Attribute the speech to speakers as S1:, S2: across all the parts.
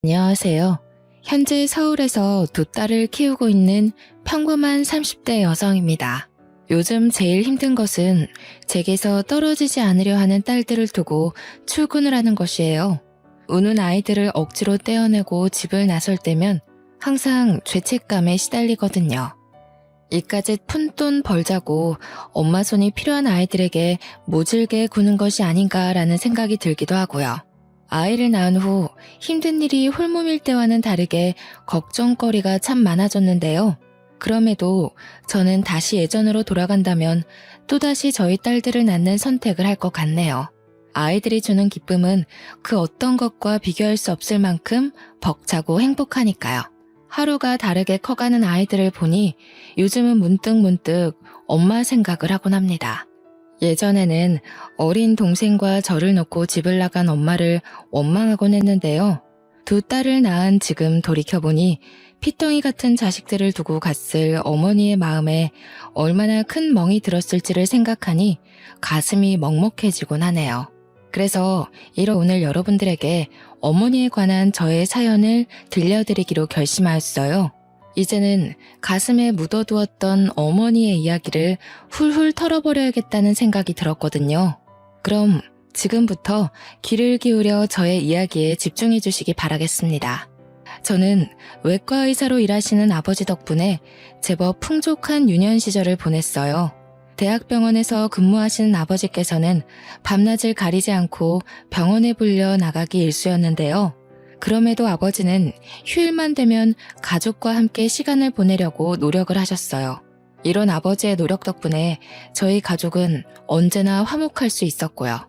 S1: 안녕하세요. 현재 서울에서 두 딸을 키우고 있는 평범한 30대 여성입니다. 요즘 제일 힘든 것은 제게서 떨어지지 않으려 하는 딸들을 두고 출근을 하는 것이에요. 우는 아이들을 억지로 떼어내고 집을 나설 때면 항상 죄책감에 시달리거든요. 이까짓 푼돈 벌자고 엄마 손이 필요한 아이들에게 모질게 구는 것이 아닌가라는 생각이 들기도 하고요. 아이를 낳은 후 힘든 일이 홀몸일 때와는 다르게 걱정거리가 참 많아졌는데요. 그럼에도 저는 다시 예전으로 돌아간다면 또다시 저희 딸들을 낳는 선택을 할 것 같네요. 아이들이 주는 기쁨은 그 어떤 것과 비교할 수 없을 만큼 벅차고 행복하니까요. 하루가 다르게 커가는 아이들을 보니 요즘은 문득문득 엄마 생각을 하곤 합니다. 예전에는 어린 동생과 저를 놓고 집을 나간 엄마를 원망하곤 했는데요. 두 딸을 낳은 지금 돌이켜보니 피덩이 같은 자식들을 두고 갔을 어머니의 마음에 얼마나 큰 멍이 들었을지를 생각하니 가슴이 먹먹해지곤 하네요. 그래서 오늘 여러분들에게 어머니에 관한 저의 사연을 들려드리기로 결심하였어요. 이제는 가슴에 묻어두었던 어머니의 이야기를 훌훌 털어버려야겠다는 생각이 들었거든요. 그럼 지금부터 귀를 기울여 저의 이야기에 집중해 주시기 바라겠습니다. 저는 외과 의사로 일하시는 아버지 덕분에 제법 풍족한 유년 시절을 보냈어요. 대학병원에서 근무하시는 아버지께서는 밤낮을 가리지 않고 병원에 불려 나가기 일쑤였는데요. 그럼에도 아버지는 휴일만 되면 가족과 함께 시간을 보내려고 노력을 하셨어요. 이런 아버지의 노력 덕분에 저희 가족은 언제나 화목할 수 있었고요.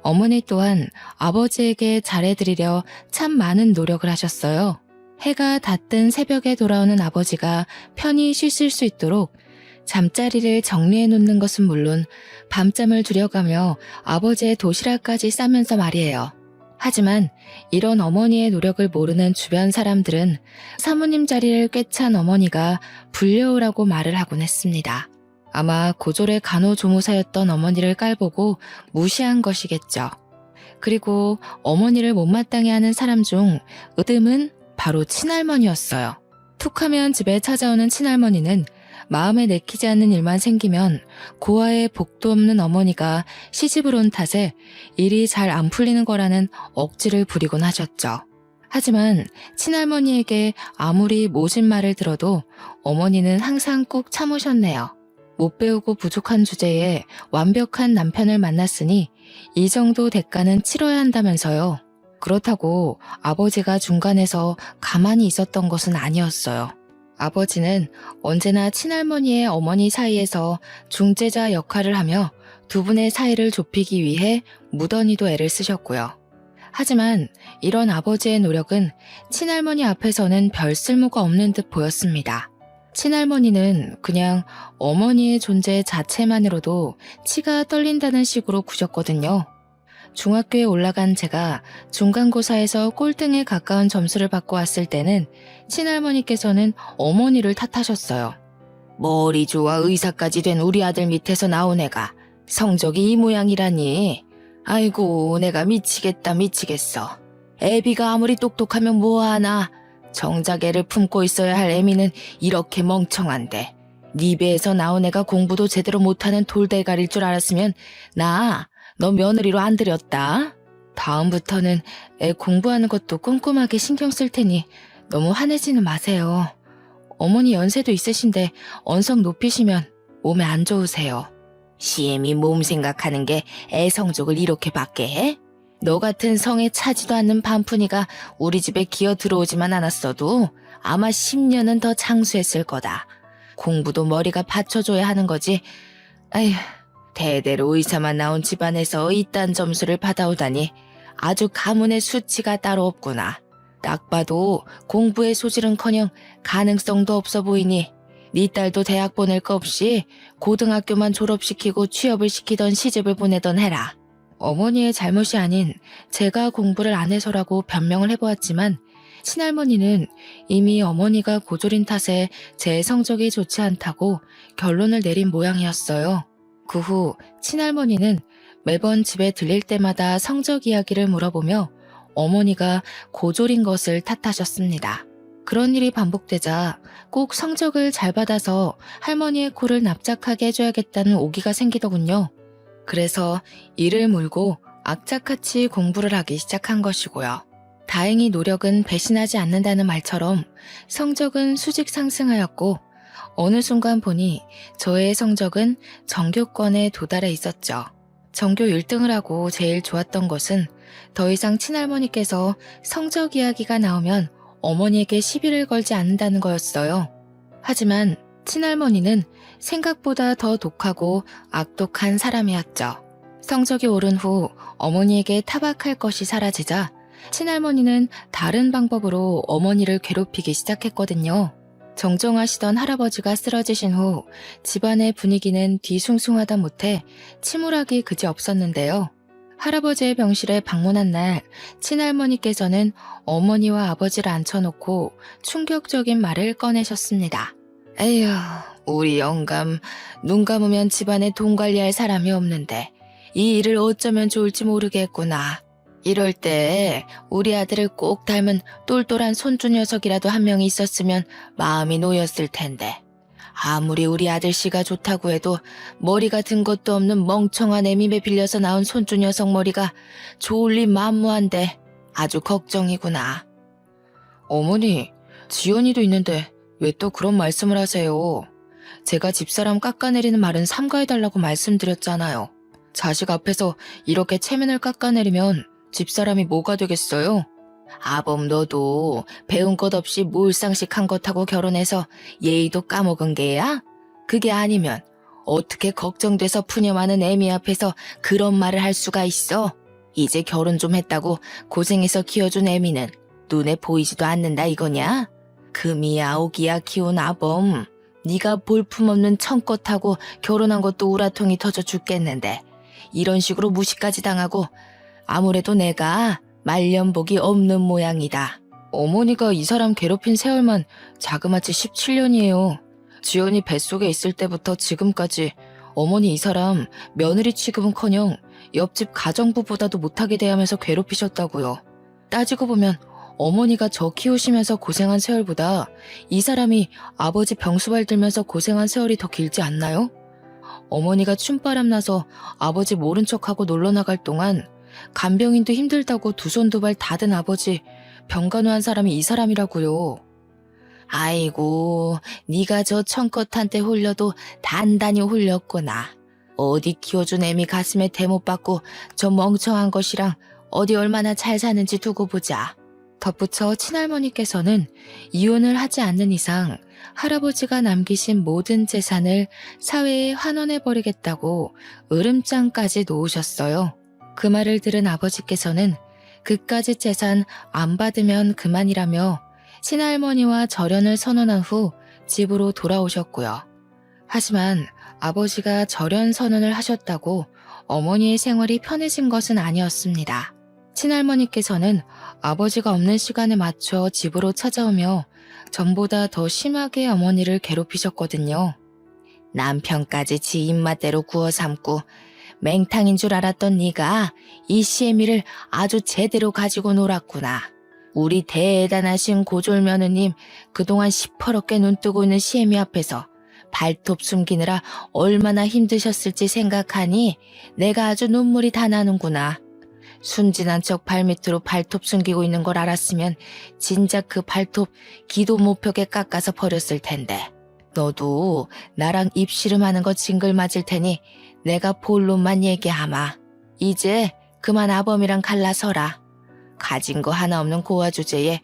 S1: 어머니 또한 아버지에게 잘해드리려 참 많은 노력을 하셨어요. 해가 닿던 새벽에 돌아오는 아버지가 편히 쉬실 수 있도록 잠자리를 정리해 놓는 것은 물론 밤잠을 줄여가며 아버지의 도시락까지 싸면서 말이에요. 하지만 이런 어머니의 노력을 모르는 주변 사람들은 사모님 자리를 꿰찬 어머니가 불려오라고 말을 하곤 했습니다. 아마 고졸의 간호조무사였던 어머니를 깔보고 무시한 것이겠죠. 그리고 어머니를 못마땅해 하는 사람 중 으뜸은 바로 친할머니였어요. 툭하면 집에 찾아오는 친할머니는 마음에 내키지 않는 일만 생기면 고아의 복도 없는 어머니가 시집을 온 탓에 일이 잘 안 풀리는 거라는 억지를 부리곤 하셨죠. 하지만 친할머니에게 아무리 모진 말을 들어도 어머니는 항상 꾹 참으셨네요. 못 배우고 부족한 주제에 완벽한 남편을 만났으니 이 정도 대가는 치러야 한다면서요. 그렇다고 아버지가 중간에서 가만히 있었던 것은 아니었어요. 아버지는 언제나 친할머니의 어머니 사이에서 중재자 역할을 하며 두 분의 사이를 좁히기 위해 무던히도 애를 쓰셨고요. 하지만 이런 아버지의 노력은 친할머니 앞에서는 별 쓸모가 없는 듯 보였습니다. 친할머니는 그냥 어머니의 존재 자체만으로도 치가 떨린다는 식으로 구셨거든요. 중학교에 올라간 제가 중간고사에서 꼴등에 가까운 점수를 받고 왔을 때는 친할머니께서는 어머니를 탓하셨어요. 머리 좋아 의사까지 된 우리 아들 밑에서 나온 애가 성적이 이 모양이라니. 아이고 내가 미치겠다 미치겠어. 애비가 아무리 똑똑하면 뭐하나. 정작 애를 품고 있어야 할 애미는 이렇게 멍청한데. 네 배에서 나온 애가 공부도 제대로 못하는 돌대가리일 줄 알았으면 너 며느리로 안 들였다. 다음부터는 애 공부하는 것도 꼼꼼하게 신경 쓸 테니 너무 화내지는 마세요. 어머니 연세도 있으신데 언성 높이시면 몸에 안 좋으세요. 시엠이 몸 생각하는 게 애 성적을 이렇게 받게 해? 너 같은 성에 차지도 않는 반푼이가 우리 집에 기어 들어오지만 않았어도 아마 10년은 더 장수했을 거다. 공부도 머리가 받쳐줘야 하는 거지. 아휴. 대대로 의사만 나온 집안에서 이딴 점수를 받아오다니 아주 가문의 수치가 따로 없구나. 딱 봐도 공부의 소질은커녕 가능성도 없어 보이니 네 딸도 대학 보낼 거 없이 고등학교만 졸업시키고 취업을 시키던 시집을 보내던 해라. 어머니의 잘못이 아닌 제가 공부를 안 해서라고 변명을 해보았지만 친할머니는 이미 어머니가 고졸인 탓에 제 성적이 좋지 않다고 결론을 내린 모양이었어요. 그 후 친할머니는 매번 집에 들릴 때마다 성적 이야기를 물어보며 어머니가 고졸인 것을 탓하셨습니다. 그런 일이 반복되자 꼭 성적을 잘 받아서 할머니의 코를 납작하게 해줘야겠다는 오기가 생기더군요. 그래서 이를 물고 악착같이 공부를 하기 시작한 것이고요. 다행히 노력은 배신하지 않는다는 말처럼 성적은 수직 상승하였고 어느 순간 보니 저의 성적은 전교권에 도달해 있었죠. 전교 1등을 하고 제일 좋았던 것은 더 이상 친할머니께서 성적 이야기가 나오면 어머니에게 시비를 걸지 않는다는 거였어요. 하지만 친할머니는 생각보다 더 독하고 악독한 사람이었죠. 성적이 오른 후 어머니에게 타박할 것이 사라지자 친할머니는 다른 방법으로 어머니를 괴롭히기 시작했거든요. 정정하시던 할아버지가 쓰러지신 후 집안의 분위기는 뒤숭숭하다 못해 침울하기 그지없었는데요. 할아버지의 병실에 방문한 날 친할머니께서는 어머니와 아버지를 앉혀놓고 충격적인 말을 꺼내셨습니다. 에휴, 우리 영감 눈 감으면 집안에 돈 관리할 사람이 없는데 이 일을 어쩌면 좋을지 모르겠구나. 이럴 때 우리 아들을 꼭 닮은 똘똘한 손주 녀석이라도 한 명이 있었으면 마음이 놓였을 텐데. 아무리 우리 아들씨가 좋다고 해도 머리가 든 것도 없는 멍청한 애미에 빌려서 나온 손주 녀석 머리가 좋을 리 만무한데 아주 걱정이구나. 어머니, 지연이도 있는데 왜 또 그런 말씀을 하세요? 제가 집사람 깎아내리는 말은 삼가해달라고 말씀드렸잖아요. 자식 앞에서 이렇게 체면을 깎아내리면 집사람이 뭐가 되겠어요? 아범 너도 배운 것 없이 몰상식한 것하고 결혼해서 예의도 까먹은 게야? 그게 아니면 어떻게 걱정돼서 푸념하는 애미 앞에서 그런 말을 할 수가 있어? 이제 결혼 좀 했다고 고생해서 키워준 애미는 눈에 보이지도 않는다 이거냐? 금이야 오기야 키운 아범, 네가 볼품없는 청껏하고 결혼한 것도 우라통이 터져 죽겠는데 이런 식으로 무시까지 당하고 아무래도 내가 말년복이 없는 모양이다. 어머니가 이 사람 괴롭힌 세월만 자그마치 17년이에요. 지연이 뱃속에 있을 때부터 지금까지 어머니 이 사람 며느리 취급은커녕 옆집 가정부보다도 못하게 대하면서 괴롭히셨다고요. 따지고 보면 어머니가 저 키우시면서 고생한 세월보다 이 사람이 아버지 병수발 들면서 고생한 세월이 더 길지 않나요? 어머니가 춤바람 나서 아버지 모른 척하고 놀러 나갈 동안 간병인도 힘들다고 두 손 두 발 다 든 아버지 병간호한 사람이 이 사람이라고요. 아이고, 네가 저 청껏한테 홀려도 단단히 홀렸구나. 어디 키워준 애미 가슴에 대못 받고 저 멍청한 것이랑 어디 얼마나 잘 사는지 두고 보자. 덧붙여 친할머니께서는 이혼을 하지 않는 이상 할아버지가 남기신 모든 재산을 사회에 환원해버리겠다고 으름장까지 놓으셨어요. 그 말을 들은 아버지께서는 그까짓 재산 안 받으면 그만이라며 친할머니와 절연을 선언한 후 집으로 돌아오셨고요. 하지만 아버지가 절연 선언을 하셨다고 어머니의 생활이 편해진 것은 아니었습니다. 친할머니께서는 아버지가 없는 시간에 맞춰 집으로 찾아오며 전보다 더 심하게 어머니를 괴롭히셨거든요. 남편까지 지 입맛대로 구워 삼고 맹탕인 줄 알았던 네가 이 시애미를 아주 제대로 가지고 놀았구나. 우리 대단하신 고졸 며느님 그동안 시퍼렇게 눈뜨고 있는 시애미 앞에서 발톱 숨기느라 얼마나 힘드셨을지 생각하니 내가 아주 눈물이 다 나는구나. 순진한 척 발밑으로 발톱 숨기고 있는 걸 알았으면 진작 그 발톱 기도 못벽에 깎아서 버렸을 텐데. 너도 나랑 입씨름하는 거 징글 맞을 테니 내가 본론만 얘기하마. 이제 그만 아범이랑 갈라서라. 가진 거 하나 없는 고아 주제에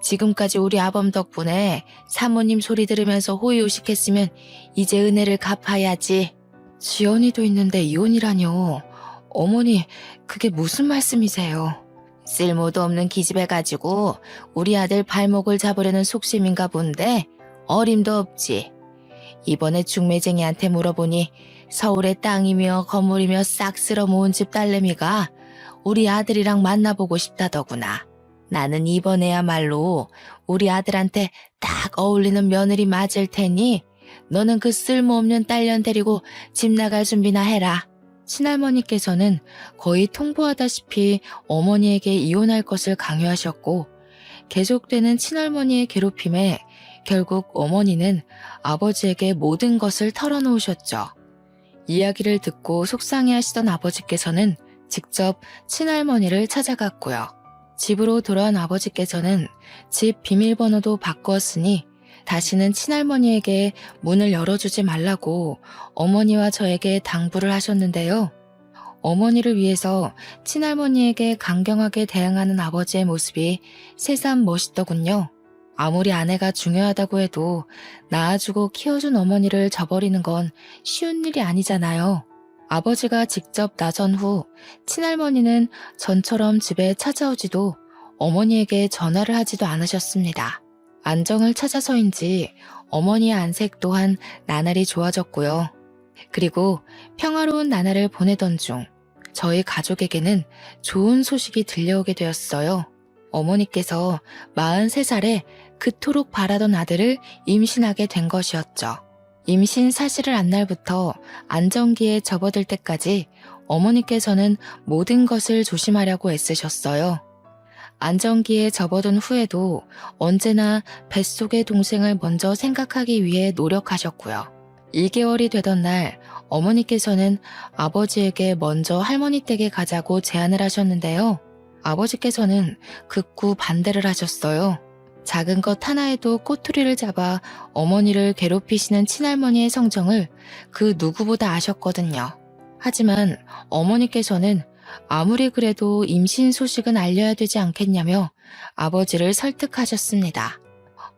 S1: 지금까지 우리 아범 덕분에 사모님 소리 들으면서 호의호식했으면 이제 은혜를 갚아야지. 지연이도 있는데 이혼이라뇨. 어머니, 그게 무슨 말씀이세요? 쓸모도 없는 기집애가지고 우리 아들 발목을 잡으려는 속심인가 본데 어림도 없지. 이번에 중매쟁이한테 물어보니 서울에 땅이며 건물이며 싹 쓸어 모은 집 딸내미가 우리 아들이랑 만나보고 싶다더구나. 나는 이번에야말로 우리 아들한테 딱 어울리는 며느리 맞을 테니 너는 그 쓸모없는 딸년 데리고 집 나갈 준비나 해라. 친할머니께서는 거의 통보하다시피 어머니에게 이혼할 것을 강요하셨고, 계속되는 친할머니의 괴롭힘에 결국 어머니는 아버지에게 모든 것을 털어놓으셨죠. 이야기를 듣고 속상해하시던 아버지께서는 직접 친할머니를 찾아갔고요. 집으로 돌아온 아버지께서는 집 비밀번호도 바꾸었으니 다시는 친할머니에게 문을 열어주지 말라고 어머니와 저에게 당부를 하셨는데요. 어머니를 위해서 친할머니에게 강경하게 대응하는 아버지의 모습이 새삼 멋있더군요. 아무리 아내가 중요하다고 해도 낳아주고 키워준 어머니를 저버리는 건 쉬운 일이 아니잖아요. 아버지가 직접 나선 후 친할머니는 전처럼 집에 찾아오지도 어머니에게 전화를 하지도 않으셨습니다. 안정을 찾아서인지 어머니의 안색 또한 나날이 좋아졌고요. 그리고 평화로운 나날을 보내던 중 저희 가족에게는 좋은 소식이 들려오게 되었어요. 어머니께서 43살에 그토록 바라던 아들을 임신하게 된 것이었죠. 임신 사실을 안 날부터 안정기에 접어들 때까지 어머니께서는 모든 것을 조심하려고 애쓰셨어요. 안정기에 접어든 후에도 언제나 뱃속의 동생을 먼저 생각하기 위해 노력하셨고요. 2개월이 되던 날 어머니께서는 아버지에게 먼저 할머니 댁에 가자고 제안을 하셨는데요. 아버지께서는 극구 반대를 하셨어요. 작은 것 하나에도 꼬투리를 잡아 어머니를 괴롭히시는 친할머니의 성정을 그 누구보다 아셨거든요. 하지만 어머니께서는 아무리 그래도 임신 소식은 알려야 되지 않겠냐며 아버지를 설득하셨습니다.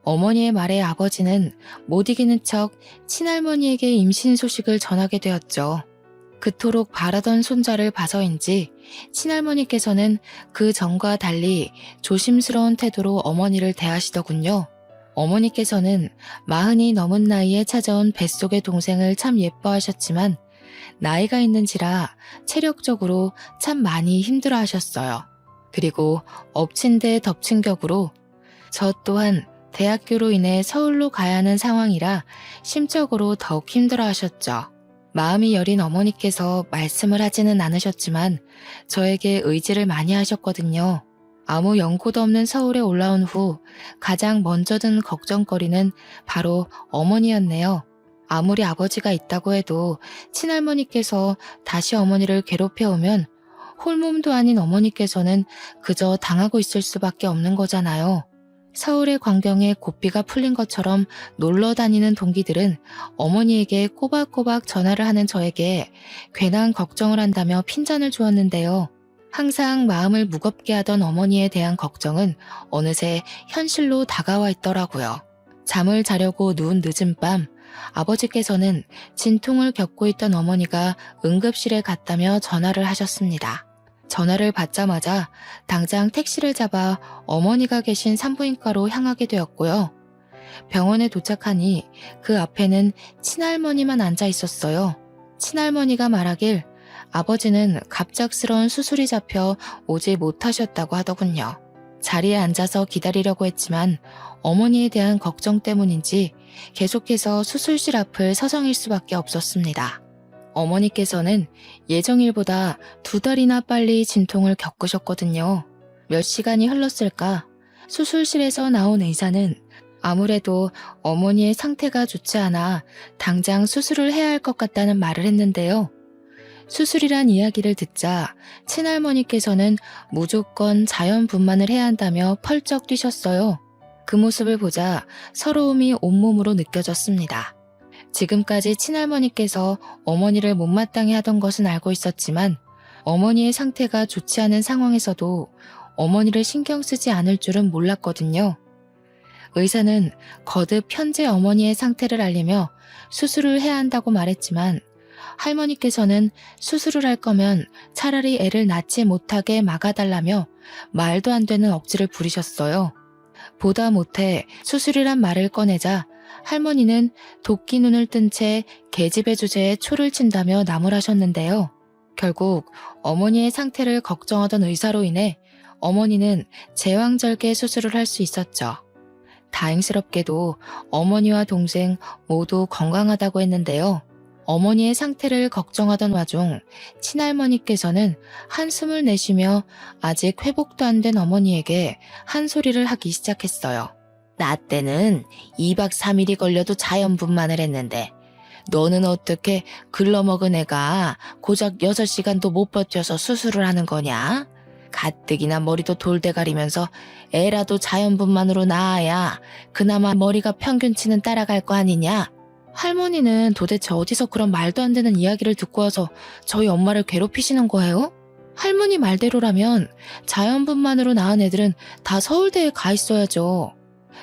S1: 어머니의 말에 아버지는 못 이기는 척 친할머니에게 임신 소식을 전하게 되었죠. 그토록 바라던 손자를 봐서인지 친할머니께서는 그 전과 달리 조심스러운 태도로 어머니를 대하시더군요. 어머니께서는 40이 넘은 나이에 찾아온 뱃속의 동생을 참 예뻐하셨지만 나이가 있는지라 체력적으로 참 많이 힘들어 하셨어요. 그리고 엎친 데 덮친 격으로 저 또한 대학교로 인해 서울로 가야 하는 상황이라 심적으로 더욱 힘들어 하셨죠. 마음이 여린 어머니께서 말씀을 하지는 않으셨지만 저에게 의지를 많이 하셨거든요. 아무 연고도 없는 서울에 올라온 후 가장 먼저 든 걱정거리는 바로 어머니였네요. 아무리 아버지가 있다고 해도 친할머니께서 다시 어머니를 괴롭혀오면 홀몸도 아닌 어머니께서는 그저 당하고 있을 수밖에 없는 거잖아요. 서울의 광경에 고삐가 풀린 것처럼 놀러 다니는 동기들은 어머니에게 꼬박꼬박 전화를 하는 저에게 괜한 걱정을 한다며 핀잔을 주었는데요. 항상 마음을 무겁게 하던 어머니에 대한 걱정은 어느새 현실로 다가와 있더라고요. 잠을 자려고 누운 늦은 밤, 아버지께서는 진통을 겪고 있던 어머니가 응급실에 갔다며 전화를 하셨습니다. 전화를 받자마자 당장 택시를 잡아 어머니가 계신 산부인과로 향하게 되었고요. 병원에 도착하니 그 앞에는 친할머니만 앉아 있었어요. 친할머니가 말하길 아버지는 갑작스러운 수술이 잡혀 오지 못하셨다고 하더군요. 자리에 앉아서 기다리려고 했지만 어머니에 대한 걱정 때문인지 계속해서 수술실 앞을 서성일 수밖에 없었습니다. 어머니께서는 예정일보다 2달이나 빨리 진통을 겪으셨거든요. 몇 시간이 흘렀을까? 수술실에서 나온 의사는 아무래도 어머니의 상태가 좋지 않아 당장 수술을 해야 할 것 같다는 말을 했는데요. 수술이란 이야기를 듣자 친할머니께서는 무조건 자연분만을 해야 한다며 펄쩍 뛰셨어요. 그 모습을 보자 서러움이 온몸으로 느껴졌습니다. 지금까지 친할머니께서 어머니를 못마땅해 하던 것은 알고 있었지만 어머니의 상태가 좋지 않은 상황에서도 어머니를 신경 쓰지 않을 줄은 몰랐거든요. 의사는 거듭 현재 어머니의 상태를 알리며 수술을 해야 한다고 말했지만 할머니께서는 수술을 할 거면 차라리 애를 낳지 못하게 막아달라며 말도 안 되는 억지를 부리셨어요. 보다 못해 수술이란 말을 꺼내자 할머니는 도끼 눈을 뜬 채 계집애 주제에 초를 친다며 나무라셨는데요. 결국 어머니의 상태를 걱정하던 의사로 인해 어머니는 제왕절개 수술을 할 수 있었죠. 다행스럽게도 어머니와 동생 모두 건강하다고 했는데요. 어머니의 상태를 걱정하던 와중 친할머니께서는 한숨을 내쉬며 아직 회복도 안 된 어머니에게 한 소리를 하기 시작했어요. 나 때는 2박 3일이 걸려도 자연분만을 했는데 너는 어떻게 글러먹은 애가 고작 6시간도 못 버텨서 수술을 하는 거냐? 가뜩이나 머리도 돌대가리면서 애라도 자연분만으로 낳아야 그나마 머리가 평균치는 따라갈 거 아니냐? 할머니는 도대체 어디서 그런 말도 안 되는 이야기를 듣고 와서 저희 엄마를 괴롭히시는 거예요? 할머니 말대로라면 자연분만으로 낳은 애들은 다 서울대에 가 있어야죠.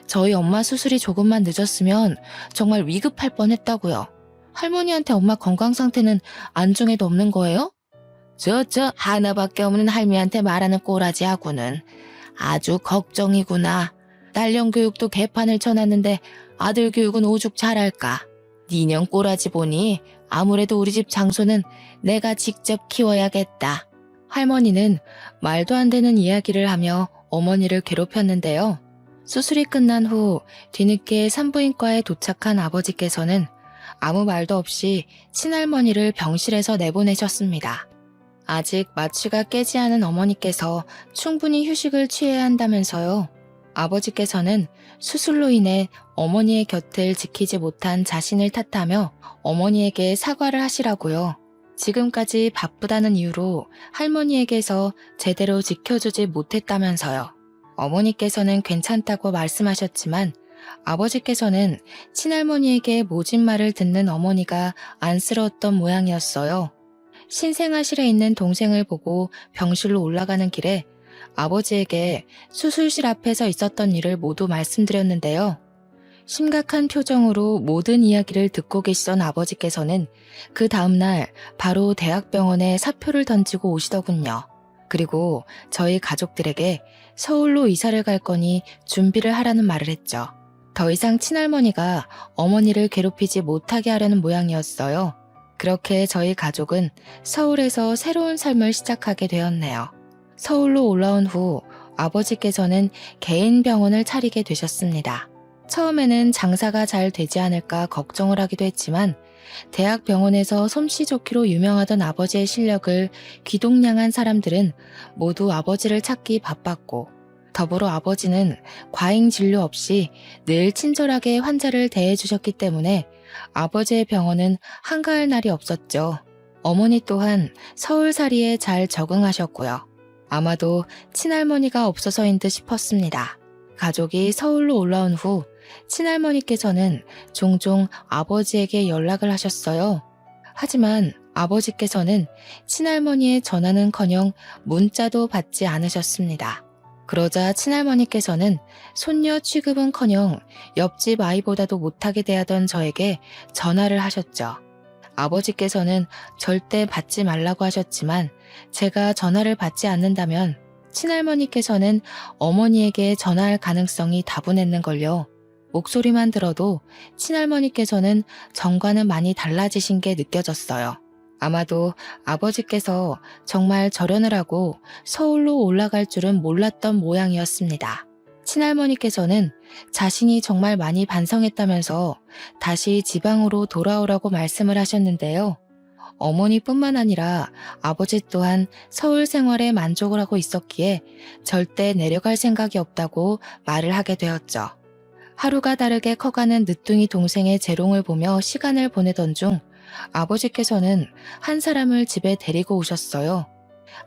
S1: 저희 엄마 수술이 조금만 늦었으면 정말 위급할 뻔했다고요. 할머니한테 엄마 건강 상태는 안중에도 없는 거예요? 저 하나밖에 없는 할미한테 말하는 꼬라지하고는 아주 걱정이구나. 딸년 교육도 개판을 쳐놨는데 아들 교육은 오죽 잘할까. 니년 꼬라지 보니 아무래도 우리 집 장소는 내가 직접 키워야겠다. 할머니는 말도 안 되는 이야기를 하며 어머니를 괴롭혔는데요. 수술이 끝난 후 뒤늦게 산부인과에 도착한 아버지께서는 아무 말도 없이 친할머니를 병실에서 내보내셨습니다. 아직 마취가 깨지 않은 어머니께서 충분히 휴식을 취해야 한다면서요. 아버지께서는 수술로 인해 어머니의 곁을 지키지 못한 자신을 탓하며 어머니에게 사과를 하시라고요. 지금까지 바쁘다는 이유로 할머니에게서 제대로 지켜주지 못했다면서요. 어머니께서는 괜찮다고 말씀하셨지만 아버지께서는 친할머니에게 모진 말을 듣는 어머니가 안쓰러웠던 모양이었어요. 신생아실에 있는 동생을 보고 병실로 올라가는 길에 아버지에게 수술실 앞에서 있었던 일을 모두 말씀드렸는데요. 심각한 표정으로 모든 이야기를 듣고 계시던 아버지께서는 그 다음날 바로 대학병원에 사표를 던지고 오시더군요. 그리고 저희 가족들에게 서울로 이사를 갈 거니 준비를 하라는 말을 했죠. 더 이상 친할머니가 어머니를 괴롭히지 못하게 하려는 모양이었어요. 그렇게 저희 가족은 서울에서 새로운 삶을 시작하게 되었네요. 서울로 올라온 후 아버지께서는 개인 병원을 차리게 되셨습니다. 처음에는 장사가 잘 되지 않을까 걱정을 하기도 했지만 대학병원에서 솜씨 좋기로 유명하던 아버지의 실력을 귀동냥한 사람들은 모두 아버지를 찾기 바빴고 더불어 아버지는 과잉 진료 없이 늘 친절하게 환자를 대해주셨기 때문에 아버지의 병원은 한가할 날이 없었죠. 어머니 또한 서울살이에 잘 적응하셨고요. 아마도 친할머니가 없어서인 듯 싶었습니다. 가족이 서울로 올라온 후 친할머니께서는 종종 아버지에게 연락을 하셨어요. 하지만 아버지께서는 친할머니의 전화는커녕 문자도 받지 않으셨습니다. 그러자 친할머니께서는 손녀 취급은커녕 옆집 아이보다도 못하게 대하던 저에게 전화를 하셨죠. 아버지께서는 절대 받지 말라고 하셨지만 제가 전화를 받지 않는다면 친할머니께서는 어머니에게 전화할 가능성이 다분했는걸요. 목소리만 들어도 친할머니께서는 전과는 많이 달라지신 게 느껴졌어요. 아마도 아버지께서 정말 절연을 하고 서울로 올라갈 줄은 몰랐던 모양이었습니다. 친할머니께서는 자신이 정말 많이 반성했다면서 다시 지방으로 돌아오라고 말씀을 하셨는데요. 어머니뿐만 아니라 아버지 또한 서울 생활에 만족을 하고 있었기에 절대 내려갈 생각이 없다고 말을 하게 되었죠. 하루가 다르게 커가는 늦둥이 동생의 재롱을 보며 시간을 보내던 중 아버지께서는 한 사람을 집에 데리고 오셨어요.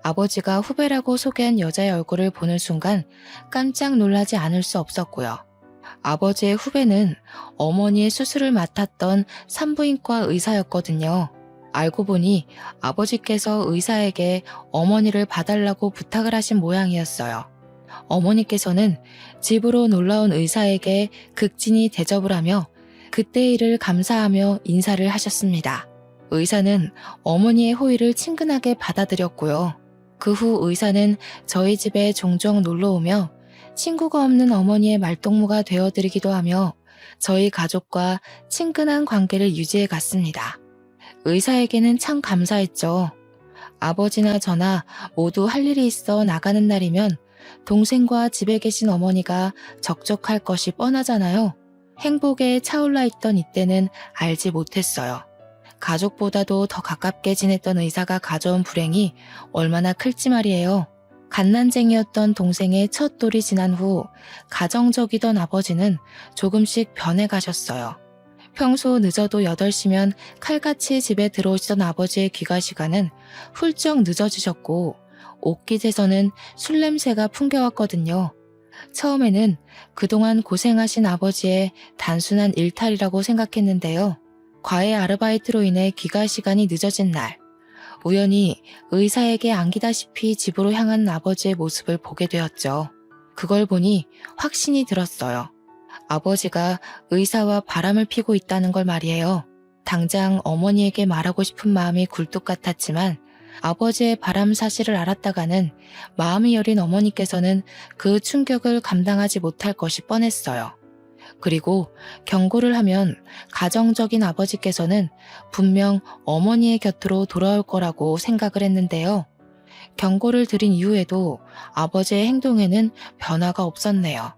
S1: 아버지가 후배라고 소개한 여자의 얼굴을 보는 순간 깜짝 놀라지 않을 수 없었고요. 아버지의 후배는 어머니의 수술을 맡았던 산부인과 의사였거든요. 알고 보니 아버지께서 의사에게 어머니를 봐달라고 부탁을 하신 모양이었어요. 어머니께서는 집으로 놀러온 의사에게 극진히 대접을 하며 그때의 일을 감사하며 인사를 하셨습니다. 의사는 어머니의 호의를 친근하게 받아들였고요. 그 후 의사는 저희 집에 종종 놀러오며 친구가 없는 어머니의 말동무가 되어드리기도 하며 저희 가족과 친근한 관계를 유지해 갔습니다. 의사에게는 참 감사했죠. 아버지나 저나 모두 할 일이 있어 나가는 날이면 동생과 집에 계신 어머니가 적적할 것이 뻔하잖아요. 행복에 차올라 있던 이때는 알지 못했어요. 가족보다도 더 가깝게 지냈던 의사가 가져온 불행이 얼마나 클지 말이에요. 갓난쟁이였던 동생의 첫 돌이 지난 후 가정적이던 아버지는 조금씩 변해가셨어요. 평소 늦어도 8시면 칼같이 집에 들어오시던 아버지의 귀가 시간은 훌쩍 늦어지셨고 옷깃에서는 술 냄새가 풍겨왔거든요. 처음에는 그동안 고생하신 아버지의 단순한 일탈이라고 생각했는데요. 과외 아르바이트로 인해 귀가 시간이 늦어진 날, 우연히 의사에게 안기다시피 집으로 향한 아버지의 모습을 보게 되었죠. 그걸 보니 확신이 들었어요. 아버지가 의사와 바람을 피고 있다는 걸 말이에요. 당장 어머니에게 말하고 싶은 마음이 굴뚝 같았지만 아버지의 바람 사실을 알았다가는 마음이 여린 어머니께서는 그 충격을 감당하지 못할 것이 뻔했어요. 그리고 경고를 하면 가정적인 아버지께서는 분명 어머니의 곁으로 돌아올 거라고 생각을 했는데요. 경고를 드린 이후에도 아버지의 행동에는 변화가 없었네요.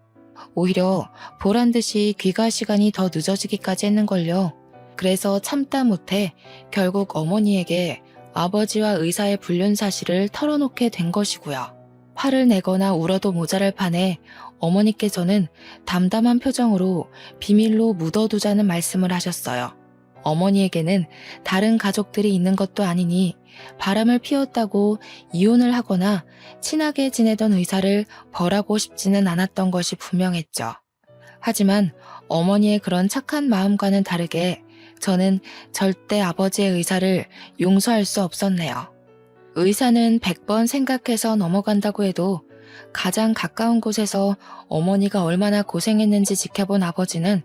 S1: 오히려 보란듯이 귀가 시간이 더 늦어지기까지 했는걸요. 그래서 참다 못해 결국 어머니에게 아버지와 의사의 불륜 사실을 털어놓게 된 것이고요. 화를 내거나 울어도 모자랄 판에 어머니께서는 담담한 표정으로 비밀로 묻어두자는 말씀을 하셨어요. 어머니에게는 다른 가족들이 있는 것도 아니니 바람을 피웠다고 이혼을 하거나 친하게 지내던 의사를 벌하고 싶지는 않았던 것이 분명했죠. 하지만 어머니의 그런 착한 마음과는 다르게 저는 절대 아버지의 의사를 용서할 수 없었네요. 의사는 100번 생각해서 넘어간다고 해도 가장 가까운 곳에서 어머니가 얼마나 고생했는지 지켜본 아버지는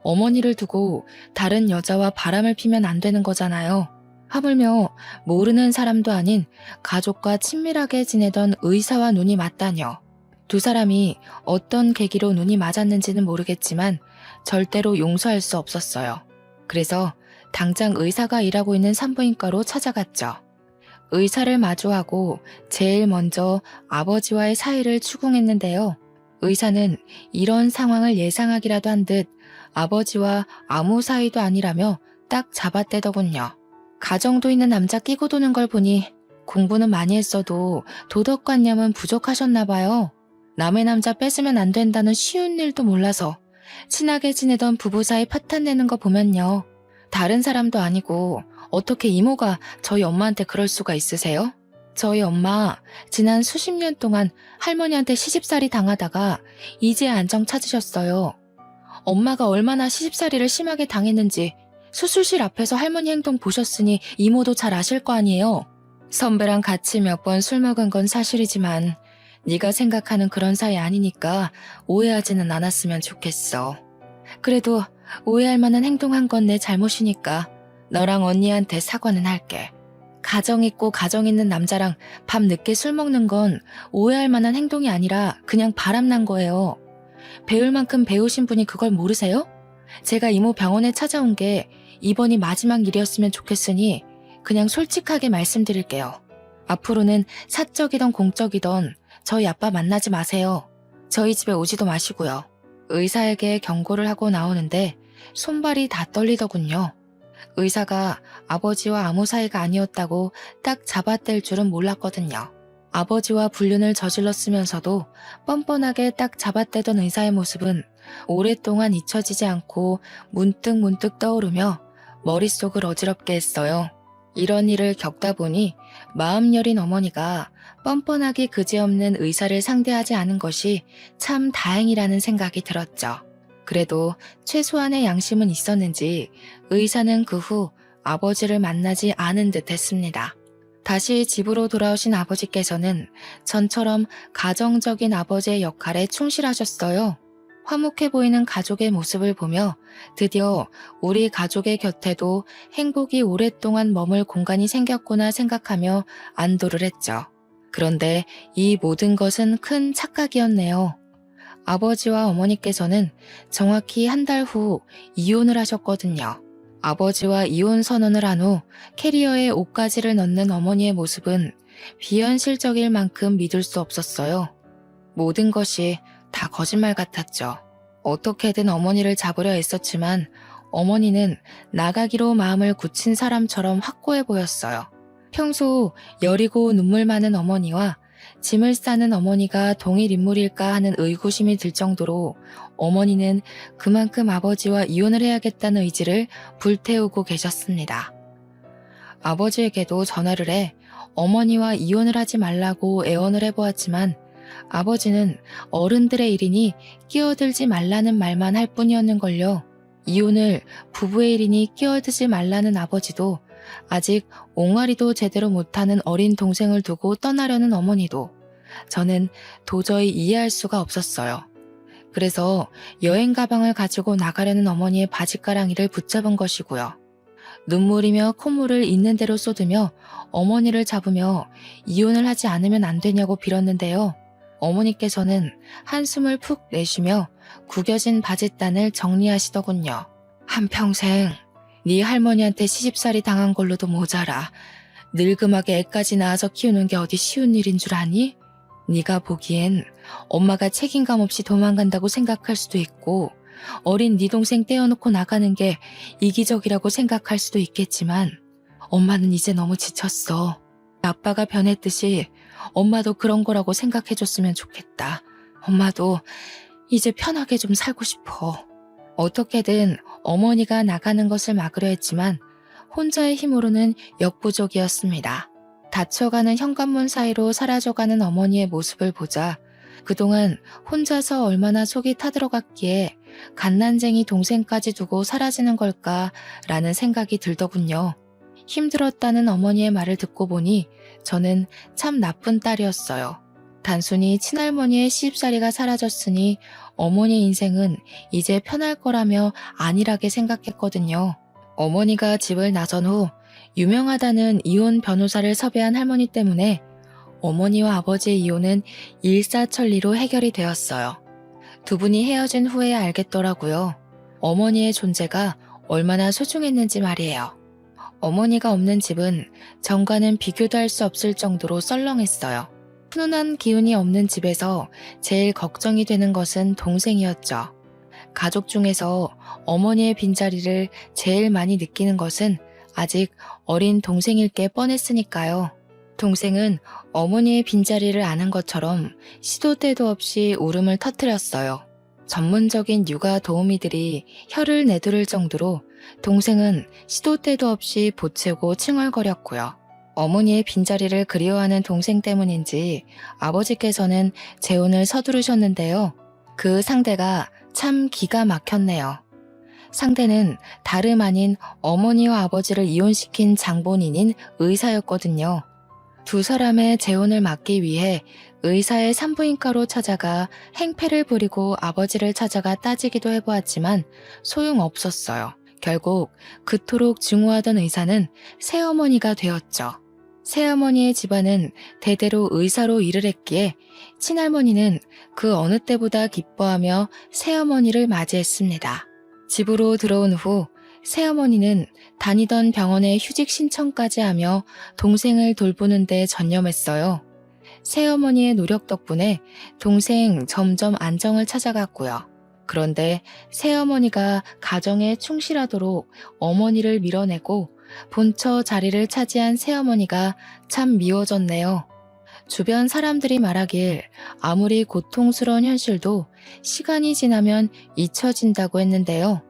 S1: 어머니를 두고 다른 여자와 바람을 피면 안 되는 거잖아요. 하물며 모르는 사람도 아닌 가족과 친밀하게 지내던 의사와 눈이 맞다뇨. 두 사람이 어떤 계기로 눈이 맞았는지는 모르겠지만 절대로 용서할 수 없었어요. 그래서 당장 의사가 일하고 있는 산부인과로 찾아갔죠. 의사를 마주하고 제일 먼저 아버지와의 사이를 추궁했는데요. 의사는 이런 상황을 예상하기라도 한 듯 아버지와 아무 사이도 아니라며 딱 잡아떼더군요. 가정도 있는 남자 끼고 도는 걸 보니 공부는 많이 했어도 도덕관념은 부족하셨나 봐요. 남의 남자 뺏으면 안 된다는 쉬운 일도 몰라서 친하게 지내던 부부 사이 파탄 내는 거 보면요. 다른 사람도 아니고 어떻게 이모가 저희 엄마한테 그럴 수가 있으세요? 저희 엄마 지난 수십 년 동안 할머니한테 시집살이 당하다가 이제 안정 찾으셨어요. 엄마가 얼마나 시집살이를 심하게 당했는지 수술실 앞에서 할머니 행동 보셨으니 이모도 잘 아실 거 아니에요. 선배랑 같이 몇 번 술 먹은 건 사실이지만 네가 생각하는 그런 사이 아니니까 오해하지는 않았으면 좋겠어. 그래도 오해할 만한 행동한 건 내 잘못이니까 너랑 언니한테 사과는 할게. 가정 있고 가정 있는 남자랑 밤 늦게 술 먹는 건 오해할 만한 행동이 아니라 그냥 바람난 거예요. 배울 만큼 배우신 분이 그걸 모르세요? 제가 이모 병원에 찾아온 게 이번이 마지막 일이었으면 좋겠으니 그냥 솔직하게 말씀드릴게요. 앞으로는 사적이던 공적이던 저희 아빠 만나지 마세요. 저희 집에 오지도 마시고요. 의사에게 경고를 하고 나오는데 손발이 다 떨리더군요. 의사가 아버지와 아무 사이가 아니었다고 딱 잡아뗄 줄은 몰랐거든요. 아버지와 불륜을 저질렀으면서도 뻔뻔하게 딱 잡아떼던 의사의 모습은 오랫동안 잊혀지지 않고 문득문득 떠오르며 머릿속을 어지럽게 했어요. 이런 일을 겪다 보니 마음 여린 어머니가 뻔뻔하게 그지없는 의사를 상대하지 않은 것이 참 다행이라는 생각이 들었죠. 그래도 최소한의 양심은 있었는지 의사는 그 후 아버지를 만나지 않은 듯 했습니다. 다시 집으로 돌아오신 아버지께서는 전처럼 가정적인 아버지의 역할에 충실하셨어요. 화목해 보이는 가족의 모습을 보며 드디어 우리 가족의 곁에도 행복이 오랫동안 머물 공간이 생겼구나 생각하며 안도를 했죠. 그런데 이 모든 것은 큰 착각이었네요. 아버지와 어머니께서는 정확히 한 달 후 이혼을 하셨거든요. 아버지와 이혼 선언을 한 후 캐리어에 옷가지를 넣는 어머니의 모습은 비현실적일 만큼 믿을 수 없었어요. 모든 것이 다 거짓말 같았죠. 어떻게든 어머니를 잡으려 애썼지만 어머니는 나가기로 마음을 굳힌 사람처럼 확고해 보였어요. 평소 여리고 눈물 많은 어머니와 짐을 싸는 어머니가 동일 인물일까 하는 의구심이 들 정도로 어머니는 그만큼 아버지와 이혼을 해야겠다는 의지를 불태우고 계셨습니다. 아버지에게도 전화를 해 어머니와 이혼을 하지 말라고 애원을 해보았지만 아버지는 어른들의 일이니 끼어들지 말라는 말만 할 뿐이었는걸요. 이혼을 부부의 일이니 끼어들지 말라는 아버지도 아직 옹알이도 제대로 못하는 어린 동생을 두고 떠나려는 어머니도 저는 도저히 이해할 수가 없었어요. 그래서 여행 가방을 가지고 나가려는 어머니의 바지가랑이를 붙잡은 것이고요. 눈물이며 콧물을 있는 대로 쏟으며 어머니를 잡으며 이혼을 하지 않으면 안 되냐고 빌었는데요. 어머니께서는 한숨을 푹 내쉬며 구겨진 바짓단을 정리하시더군요. 한평생 네 할머니한테 시집살이 당한 걸로도 모자라. 늙음하게 애까지 낳아서 키우는 게 어디 쉬운 일인 줄 아니? 네가 보기엔 엄마가 책임감 없이 도망간다고 생각할 수도 있고 어린 네 동생 떼어놓고 나가는 게 이기적이라고 생각할 수도 있겠지만 엄마는 이제 너무 지쳤어. 아빠가 변했듯이 엄마도 그런 거라고 생각해줬으면 좋겠다. 엄마도 이제 편하게 좀 살고 싶어. 어떻게든 어머니가 나가는 것을 막으려 했지만 혼자의 힘으로는 역부족이었습니다. 닫혀가는 현관문 사이로 사라져가는 어머니의 모습을 보자 그동안 혼자서 얼마나 속이 타들어갔기에 갓난쟁이 동생까지 두고 사라지는 걸까라는 생각이 들더군요. 힘들었다는 어머니의 말을 듣고 보니 저는 참 나쁜 딸이었어요. 단순히 친할머니의 시집살이가 사라졌으니 어머니의 인생은 이제 편할 거라며 안일하게 생각했거든요. 어머니가 집을 나선 후 유명하다는 이혼 변호사를 섭외한 할머니 때문에 어머니와 아버지의 이혼은 일사천리로 해결이 되었어요. 두 분이 헤어진 후에야 알겠더라고요. 어머니의 존재가 얼마나 소중했는지 말이에요. 어머니가 없는 집은 전과는 비교도 할 수 없을 정도로 썰렁했어요. 훈훈한 기운이 없는 집에서 제일 걱정이 되는 것은 동생이었죠. 가족 중에서 어머니의 빈자리를 제일 많이 느끼는 것은 아직 어린 동생일 게 뻔했으니까요. 동생은 어머니의 빈자리를 아는 것처럼 시도 때도 없이 울음을 터뜨렸어요. 전문적인 육아 도우미들이 혀를 내두를 정도로 동생은 시도 때도 없이 보채고 칭얼거렸고요. 어머니의 빈자리를 그리워하는 동생 때문인지 아버지께서는 재혼을 서두르셨는데요. 그 상대가 참 기가 막혔네요. 상대는 다름 아닌 어머니와 아버지를 이혼시킨 장본인인 의사였거든요. 두 사람의 재혼을 막기 위해 의사의 산부인과로 찾아가 행패를 부리고 아버지를 찾아가 따지기도 해보았지만 소용없었어요. 결국 그토록 증오하던 의사는 새어머니가 되었죠. 새어머니의 집안은 대대로 의사로 일을 했기에 친할머니는 그 어느 때보다 기뻐하며 새어머니를 맞이했습니다. 집으로 들어온 후 새어머니는 다니던 병원에 휴직 신청까지 하며 동생을 돌보는 데 전념했어요. 새어머니의 노력 덕분에 동생 점점 안정을 찾아갔고요. 그런데 새어머니가 가정에 충실하도록 어머니를 밀어내고 본처 자리를 차지한 새어머니가 참 미워졌네요. 주변 사람들이 말하길 아무리 고통스러운 현실도 시간이 지나면 잊혀진다고 했는데요.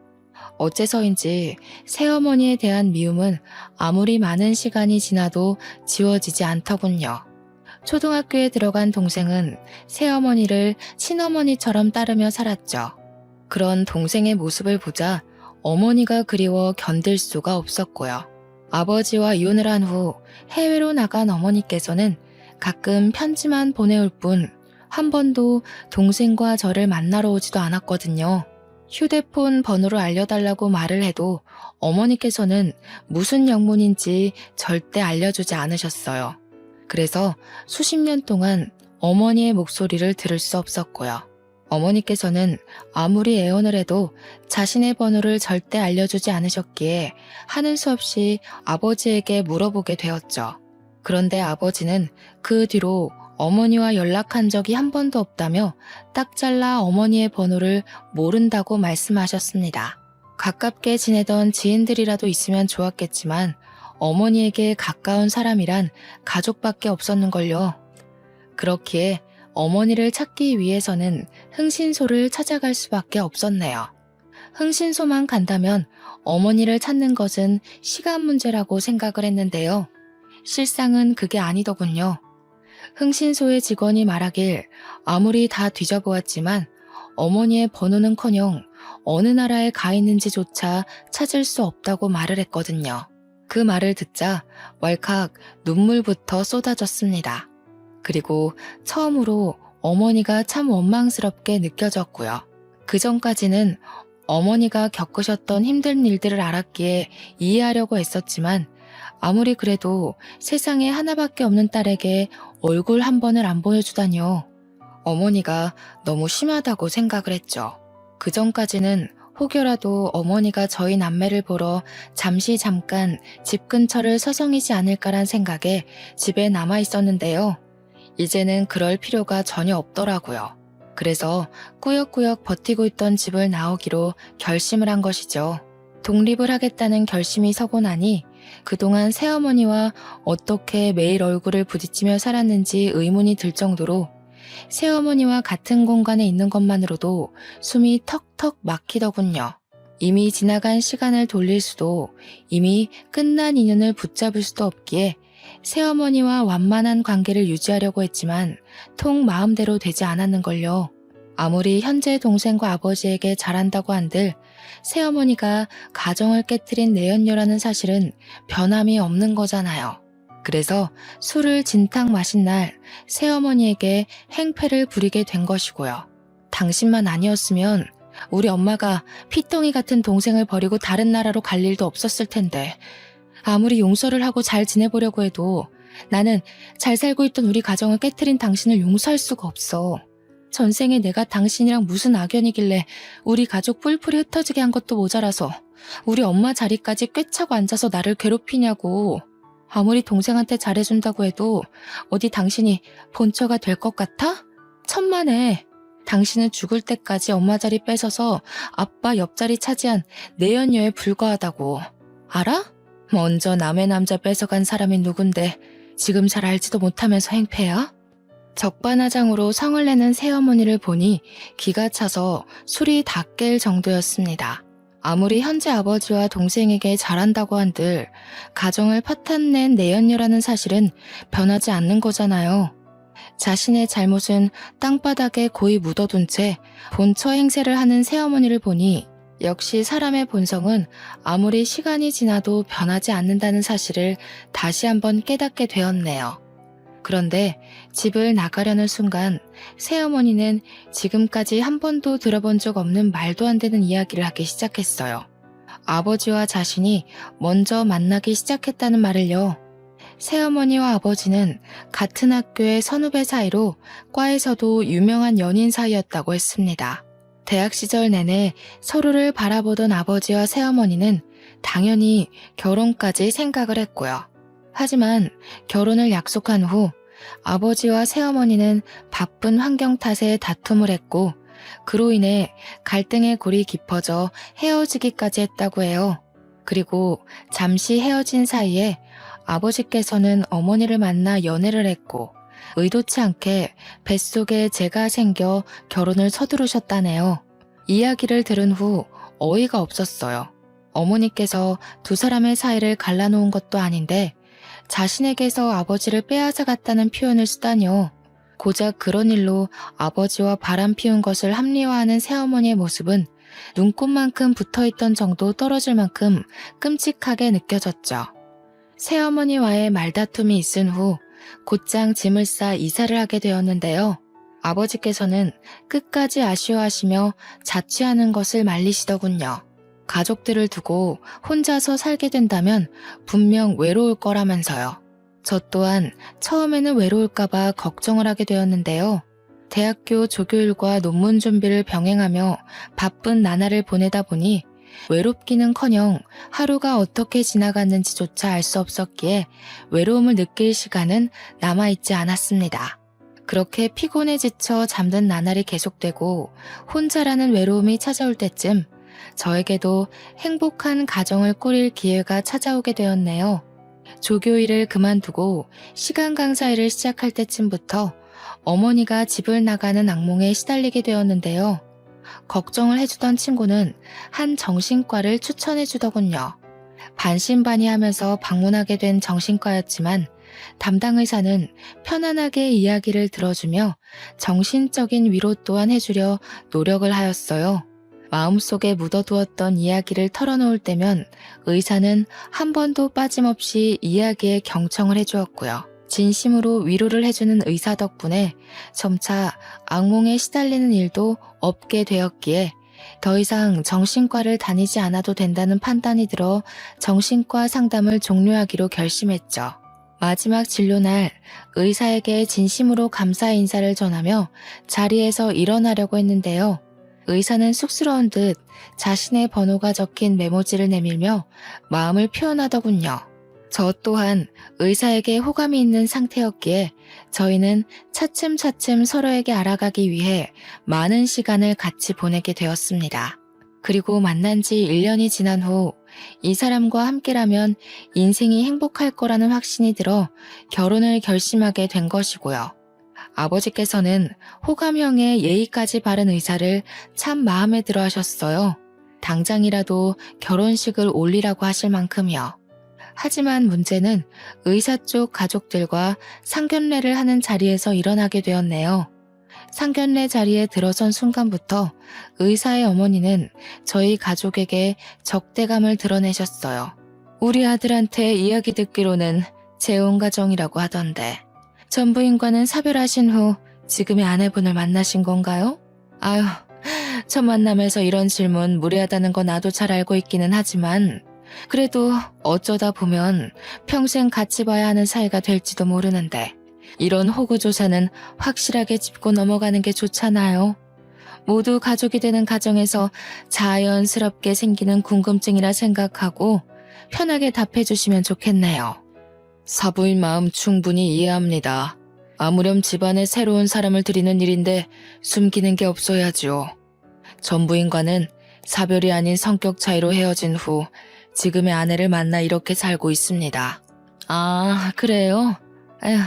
S1: 어째서인지 새어머니에 대한 미움은 아무리 많은 시간이 지나도 지워지지 않더군요. 초등학교에 들어간 동생은 새어머니를 친어머니처럼 따르며 살았죠. 그런 동생의 모습을 보자 어머니가 그리워 견딜 수가 없었고요. 아버지와 이혼을 한 후 해외로 나간 어머니께서는 가끔 편지만 보내올 뿐 한 번도 동생과 저를 만나러 오지도 않았거든요. 휴대폰 번호를 알려달라고 말을 해도 어머니께서는 무슨 영문인지 절대 알려주지 않으셨어요. 그래서 수십 년 동안 어머니의 목소리를 들을 수 없었고요. 어머니께서는 아무리 애원을 해도 자신의 번호를 절대 알려주지 않으셨기에 하는 수 없이 아버지에게 물어보게 되었죠. 그런데 아버지는 그 뒤로 어머니와 연락한 적이 한 번도 없다며 딱 잘라 어머니의 번호를 모른다고 말씀하셨습니다. 가깝게 지내던 지인들이라도 있으면 좋았겠지만 어머니에게 가까운 사람이란 가족밖에 없었는걸요. 그렇기에 어머니를 찾기 위해서는 흥신소를 찾아갈 수밖에 없었네요. 흥신소만 간다면 어머니를 찾는 것은 시간 문제라고 생각을 했는데요. 실상은 그게 아니더군요. 흥신소의 직원이 말하길 아무리 다 뒤져보았지만 어머니의 번호는커녕 어느 나라에 가 있는지조차 찾을 수 없다고 말을 했거든요. 그 말을 듣자 왈칵 눈물부터 쏟아졌습니다. 그리고 처음으로 어머니가 참 원망스럽게 느껴졌고요. 그 전까지는 어머니가 겪으셨던 힘든 일들을 알았기에 이해하려고 했었지만 아무리 그래도 세상에 하나밖에 없는 딸에게 얼굴 한 번을 안 보여주다니요. 어머니가 너무 심하다고 생각을 했죠. 그 전까지는 혹여라도 어머니가 저희 남매를 보러 잠깐 집 근처를 서성이지 않을까란 생각에 집에 남아 있었는데요. 이제는 그럴 필요가 전혀 없더라고요. 그래서 꾸역꾸역 버티고 있던 집을 나오기로 결심을 한 것이죠. 독립을 하겠다는 결심이 서고 나니 그동안 새어머니와 어떻게 매일 얼굴을 부딪히며 살았는지 의문이 들 정도로 새어머니와 같은 공간에 있는 것만으로도 숨이 턱턱 막히더군요. 이미 지나간 시간을 돌릴 수도 이미 끝난 인연을 붙잡을 수도 없기에 새어머니와 완만한 관계를 유지하려고 했지만 통 마음대로 되지 않았는걸요. 아무리 현재 동생과 아버지에게 잘한다고 한들 새어머니가 가정을 깨트린 내연녀라는 사실은 변함이 없는 거잖아요. 그래서 술을 진탕 마신 날 새어머니에게 행패를 부리게 된 것이고요. 당신만 아니었으면 우리 엄마가 피덩이 같은 동생을 버리고 다른 나라로 갈 일도 없었을 텐데 아무리 용서를 하고 잘 지내보려고 해도 나는 잘 살고 있던 우리 가정을 깨트린 당신을 용서할 수가 없어. 전생에 내가 당신이랑 무슨 악연이길래 우리 가족 뿔뿔이 흩어지게 한 것도 모자라서 우리 엄마 자리까지 꿰차고 앉아서 나를 괴롭히냐고. 아무리 동생한테 잘해준다고 해도 어디 당신이 본처가 될 것 같아? 천만에 당신은 죽을 때까지 엄마 자리 뺏어서 아빠 옆자리 차지한 내연녀에 불과하다고. 알아? 먼저 남의 남자 뺏어간 사람이 누군데 지금 잘 알지도 못하면서 행패야? 적반하장으로 성을 내는 새어머니를 보니 기가 차서 술이 다 깰 정도였습니다. 아무리 현재 아버지와 동생에게 잘한다고 한들 가정을 파탄낸 내연녀라는 사실은 변하지 않는 거잖아요. 자신의 잘못은 땅바닥에 고이 묻어둔 채 본처 행세를 하는 새어머니를 보니 역시 사람의 본성은 아무리 시간이 지나도 변하지 않는다는 사실을 다시 한번 깨닫게 되었네요. 그런데 집을 나가려는 순간 새어머니는 지금까지 한 번도 들어본 적 없는 말도 안 되는 이야기를 하기 시작했어요. 아버지와 자신이 먼저 만나기 시작했다는 말을요. 새어머니와 아버지는 같은 학교의 선후배 사이로 과에서도 유명한 연인 사이였다고 했습니다. 대학 시절 내내 서로를 바라보던 아버지와 새어머니는 당연히 결혼까지 생각을 했고요. 하지만 결혼을 약속한 후 아버지와 새어머니는 바쁜 환경 탓에 다툼을 했고 그로 인해 갈등의 골이 깊어져 헤어지기까지 했다고 해요. 그리고 잠시 헤어진 사이에 아버지께서는 어머니를 만나 연애를 했고 의도치 않게 뱃속에 재가 생겨 결혼을 서두르셨다네요. 이야기를 들은 후 어이가 없었어요. 어머니께서 두 사람의 사이를 갈라놓은 것도 아닌데 자신에게서 아버지를 빼앗아갔다는 표현을 쓰다니요. 고작 그런 일로 아버지와 바람 피운 것을 합리화하는 새어머니의 모습은 눈꽃만큼 붙어있던 정도 떨어질 만큼 끔찍하게 느껴졌죠. 새어머니와의 말다툼이 있은 후 곧장 짐을 싸 이사를 하게 되었는데요. 아버지께서는 끝까지 아쉬워하시며 자취하는 것을 말리시더군요. 가족들을 두고 혼자서 살게 된다면 분명 외로울 거라면서요. 저 또한 처음에는 외로울까봐 걱정을 하게 되었는데요. 대학교 조교일과 논문 준비를 병행하며 바쁜 나날을 보내다 보니 외롭기는커녕 하루가 어떻게 지나갔는지조차 알 수 없었기에 외로움을 느낄 시간은 남아있지 않았습니다. 그렇게 피곤해 지쳐 잠든 나날이 계속되고 혼자라는 외로움이 찾아올 때쯤 저에게도 행복한 가정을 꾸릴 기회가 찾아오게 되었네요. 조교 일을 그만두고 시간 강사 일을 시작할 때쯤부터 어머니가 집을 나가는 악몽에 시달리게 되었는데요. 걱정을 해주던 친구는 한 정신과를 추천해 주더군요. 반신반의하면서 방문하게 된 정신과였지만 담당 의사는 편안하게 이야기를 들어주며 정신적인 위로 또한 해주려 노력을 하였어요. 마음속에 묻어두었던 이야기를 털어놓을 때면 의사는 한 번도 빠짐없이 이야기에 경청을 해주었고요. 진심으로 위로를 해주는 의사 덕분에 점차 악몽에 시달리는 일도 없게 되었기에 더 이상 정신과를 다니지 않아도 된다는 판단이 들어 정신과 상담을 종료하기로 결심했죠. 마지막 진료날 의사에게 진심으로 감사의 인사를 전하며 자리에서 일어나려고 했는데요. 의사는 쑥스러운 듯 자신의 번호가 적힌 메모지를 내밀며 마음을 표현하더군요. 저 또한 의사에게 호감이 있는 상태였기에 저희는 차츰차츰 서로에게 알아가기 위해 많은 시간을 같이 보내게 되었습니다. 그리고 만난 지 1년이 지난 후 이 사람과 함께라면 인생이 행복할 거라는 확신이 들어 결혼을 결심하게 된 것이고요. 아버지께서는 호감형의 예의까지 바른 의사를 참 마음에 들어 하셨어요. 당장이라도 결혼식을 올리라고 하실 만큼이요. 하지만 문제는 의사 쪽 가족들과 상견례를 하는 자리에서 일어나게 되었네요. 상견례 자리에 들어선 순간부터 의사의 어머니는 저희 가족에게 적대감을 드러내셨어요. 우리 아들한테 이야기 듣기로는 재혼 가정이라고 하던데 전부인과는 사별하신 후 지금의 아내분을 만나신 건가요? 아유, 첫 만남에서 이런 질문 무례하다는 거 나도 잘 알고 있기는 하지만 그래도 어쩌다 보면 평생 같이 봐야 하는 사이가 될지도 모르는데 이런 호구조사는 확실하게 짚고 넘어가는 게 좋잖아요. 모두 가족이 되는 가정에서 자연스럽게 생기는 궁금증이라 생각하고 편하게 답해 주시면 좋겠네요. 사부인 마음 충분히 이해합니다. 아무렴 집안에 새로운 사람을 들이는 일인데 숨기는 게 없어야죠. 전부인과는 사별이 아닌 성격 차이로 헤어진 후 지금의 아내를 만나 이렇게 살고 있습니다. 아, 그래요? 에휴,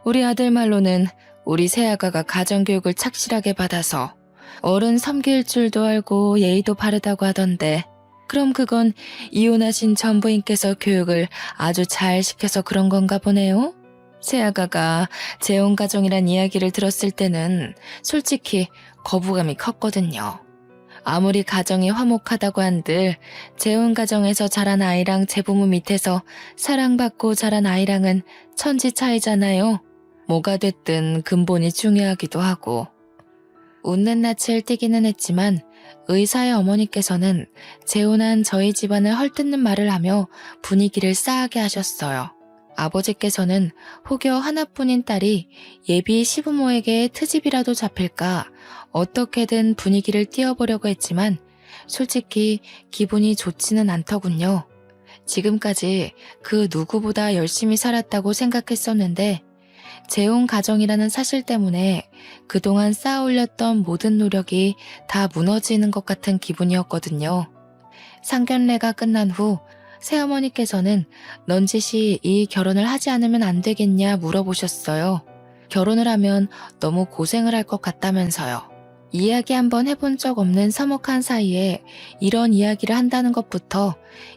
S1: 우리 아들 말로는 우리 새아가가 가정교육을 착실하게 받아서 어른 섬길 줄도 알고 예의도 바르다고 하던데 그럼 그건 이혼하신 전부인께서 교육을 아주 잘 시켜서 그런 건가 보네요? 새아가가 재혼가정이란 이야기를 들었을 때는 솔직히 거부감이 컸거든요. 아무리 가정이 화목하다고 한들 재혼가정에서 자란 아이랑 재부모 밑에서 사랑받고 자란 아이랑은 천지 차이잖아요. 뭐가 됐든 근본이 중요하기도 하고. 웃는 낯을 띠기는 했지만 의사의 어머니께서는 재혼한 저희 집안을 헐뜯는 말을 하며 분위기를 싸하게 하셨어요. 아버지께서는 혹여 하나뿐인 딸이 예비 시부모에게 트집이라도 잡힐까 어떻게든 분위기를 띄워보려고 했지만 솔직히 기분이 좋지는 않더군요. 지금까지 그 누구보다 열심히 살았다고 생각했었는데 재혼 가정이라는 사실 때문에 그동안 쌓아 올렸던 모든 노력이 다 무너지는 것 같은 기분이었거든요. 상견례가 끝난 후 새어머니께서는 넌지시 이 결혼을 하지 않으면 안 되겠냐 물어보셨어요. 결혼을 하면 너무 고생을 할 것 같다면서요. 이야기 한번 해본 적 없는 서먹한 사이에 이런 이야기를 한다는 것부터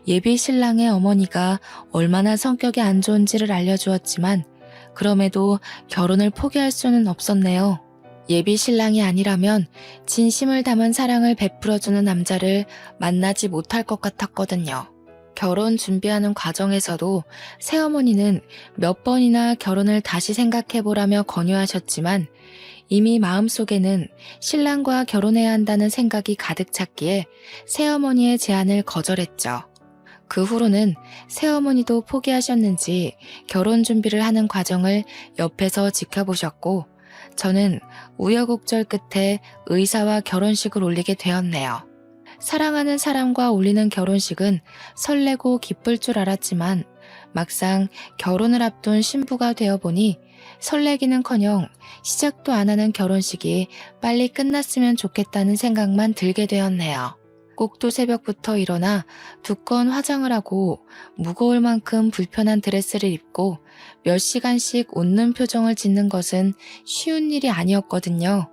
S1: 예비 신랑의 어머니가 얼마나 성격이 안 좋은지를 알려주었지만 그럼에도 결혼을 포기할 수는 없었네요. 예비 신랑이 아니라면 진심을 담은 사랑을 베풀어주는 남자를 만나지 못할 것 같았거든요. 결혼 준비하는 과정에서도 새어머니는 몇 번이나 결혼을 다시 생각해보라며 권유하셨지만 이미 마음속에는 신랑과 결혼해야 한다는 생각이 가득 찼기에 새어머니의 제안을 거절했죠. 그 후로는 새어머니도 포기하셨는지 결혼 준비를 하는 과정을 옆에서 지켜보셨고 저는 우여곡절 끝에 의사와 결혼식을 올리게 되었네요. 사랑하는 사람과 올리는 결혼식은 설레고 기쁠 줄 알았지만 막상 결혼을 앞둔 신부가 되어보니 설레기는커녕 시작도 안 하는 결혼식이 빨리 끝났으면 좋겠다는 생각만 들게 되었네요. 꼭두 새벽부터 일어나 두 건 화장을 하고 무거울 만큼 불편한 드레스를 입고 몇 시간씩 웃는 표정을 짓는 것은 쉬운 일이 아니었거든요.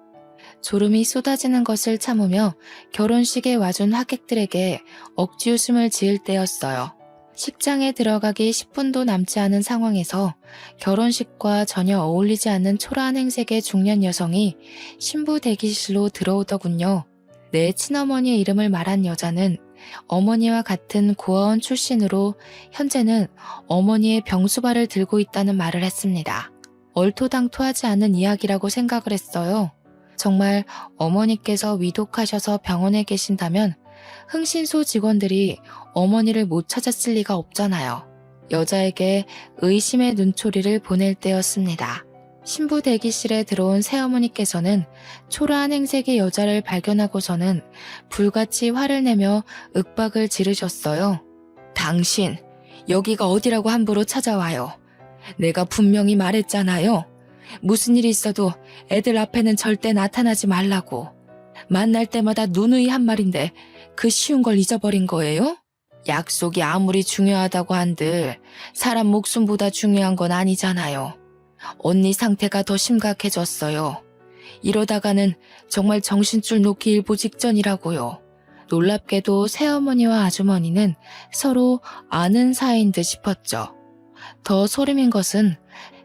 S1: 졸음이 쏟아지는 것을 참으며 결혼식에 와준 하객들에게 억지 웃음을 지을 때였어요. 식장에 들어가기 10분도 남지 않은 상황에서 결혼식과 전혀 어울리지 않는 초라한 행색의 중년 여성이 신부 대기실로 들어오더군요. 내 친어머니의 이름을 말한 여자는 어머니와 같은 고아원 출신으로 현재는 어머니의 병수발을 들고 있다는 말을 했습니다. 얼토당토하지 않은 이야기라고 생각을 했어요. 정말 어머니께서 위독하셔서 병원에 계신다면 흥신소 직원들이 어머니를 못 찾았을 리가 없잖아요. 여자에게 의심의 눈초리를 보낼 때였습니다. 신부 대기실에 들어온 새어머니께서는 초라한 행색의 여자를 발견하고서는 불같이 화를 내며 윽박을 지르셨어요. 당신, 여기가 어디라고 함부로 찾아와요. 내가 분명히 말했잖아요. 무슨 일이 있어도 애들 앞에는 절대 나타나지 말라고. 만날 때마다 누누이 한 말인데 그 쉬운 걸 잊어버린 거예요? 약속이 아무리 중요하다고 한들 사람 목숨보다 중요한 건 아니잖아요. 언니 상태가 더 심각해졌어요. 이러다가는 정말 정신줄 놓기 일보 직전이라고요. 놀랍게도 새어머니와 아주머니는 서로 아는 사이인 듯 싶었죠. 더 소름인 것은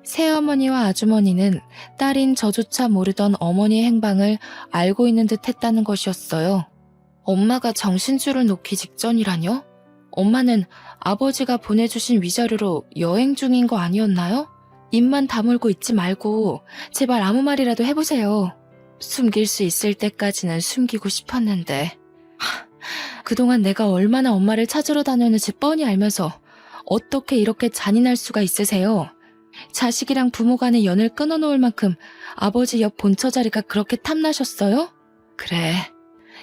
S1: 새어머니와 아주머니는 딸인 저조차 모르던 어머니의 행방을 알고 있는 듯 했다는 것이었어요. 엄마가 정신줄을 놓기 직전이라뇨? 엄마는 아버지가 보내주신 위자료로 여행 중인 거 아니었나요? 입만 다물고 있지 말고 제발 아무 말이라도 해보세요. 숨길 수 있을 때까지는 숨기고 싶었는데 그동안 내가 얼마나 엄마를 찾으러 다녔는지 뻔히 알면서 어떻게 이렇게 잔인할 수가 있으세요? 자식이랑 부모 간의 연을 끊어놓을 만큼 아버지 옆 본처 자리가 그렇게 탐나셨어요? 그래,